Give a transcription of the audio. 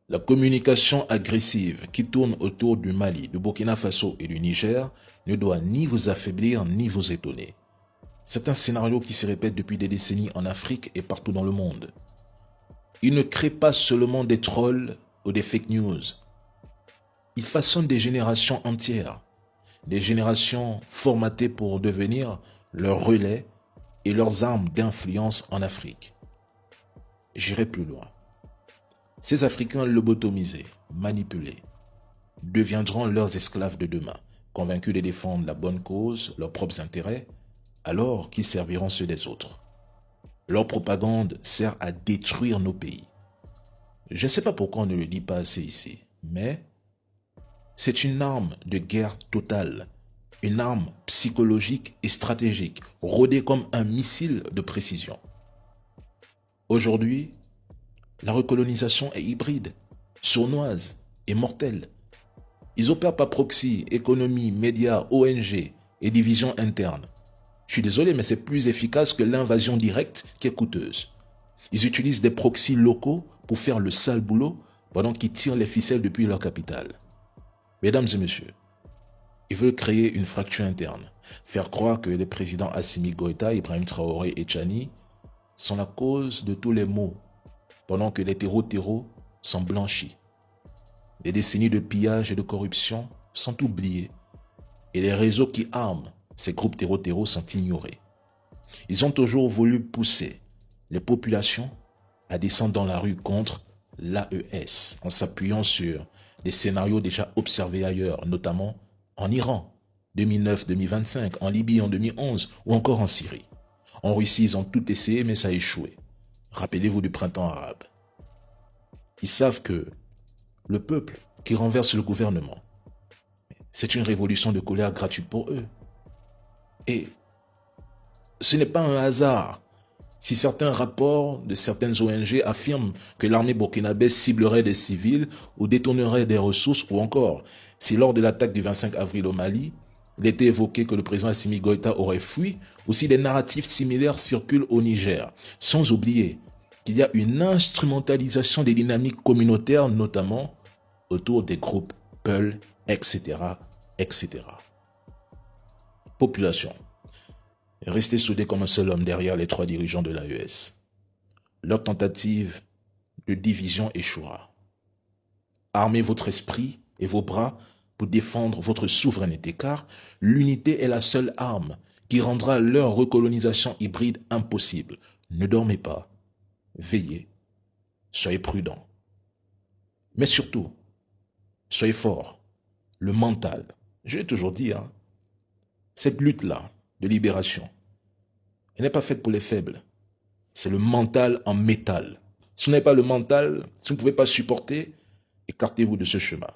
La communication agressive qui tourne autour du Mali, du Burkina Faso et du Niger ne doit ni vous affaiblir ni vous étonner. C'est un scénario qui se répète depuis des décennies en Afrique et partout dans le monde. Il ne crée pas seulement des trolls ou des fake news. Il façonne des générations entières, des générations formatées pour devenir leurs relais et leurs armes d'influence en Afrique. J'irai plus loin. Ces Africains lobotomisés, manipulés, deviendront leurs esclaves de demain, convaincus de défendre la bonne cause, leurs propres intérêts, alors qu'ils serviront ceux des autres. Leur propagande sert à détruire nos pays. Je ne sais pas pourquoi on ne le dit pas assez ici, mais c'est une arme de guerre totale, une arme psychologique et stratégique, rodée comme un missile de précision. Aujourd'hui, la recolonisation est hybride, sournoise et mortelle. Ils opèrent par proxy, économie, médias, ONG et divisions internes. Je suis désolé, mais c'est plus efficace que l'invasion directe qui est coûteuse. Ils utilisent des proxys locaux pour faire le sale boulot pendant qu'ils tirent les ficelles depuis leur capitale. Mesdames et messieurs, ils veulent créer une fracture interne, faire croire que les présidents Assimi Goïta, Ibrahim Traoré et Tchani sont la cause de tous les maux, pendant que les terreaux sont blanchis. Les décennies de pillage et de corruption sont oubliées et les réseaux qui arment ces groupes terreaux sont ignorés. Ils ont toujours voulu pousser les populations à descendre dans la rue contre l'AES en s'appuyant sur des scénarios déjà observés ailleurs, notamment en Iran, 2009-2025, en Libye en 2011 ou encore en Syrie. En Russie, ils ont tout essayé mais ça a échoué. Rappelez-vous du printemps arabe. Ils savent que le peuple qui renverse le gouvernement, c'est une révolution de colère gratuite pour eux. Et ce n'est pas un hasard si certains rapports de certaines ONG affirment que l'armée burkinabé ciblerait des civils ou détournerait des ressources, ou encore si lors de l'attaque du 25 avril au Mali, il était évoqué que le président Assimi Goïta aurait fui, ou si des narratifs similaires circulent au Niger, sans oublier qu'il y a une instrumentalisation des dynamiques communautaires, notamment autour des groupes Peul, etc., etc. Population. Restez soudés comme un seul homme derrière les trois dirigeants de l'AES. Leur tentative de division échouera. Armez votre esprit et vos bras pour défendre votre souveraineté, car l'unité est la seule arme qui rendra leur recolonisation hybride impossible. Ne dormez pas, veillez, soyez prudents. Mais surtout, soyez forts, le mental. Je l'ai toujours dit, cette lutte-là de libération, elle n'est pas faite pour les faibles. C'est le mental en métal. Si vous n'avez pas le mental, si vous ne pouvez pas supporter, écartez-vous de ce chemin.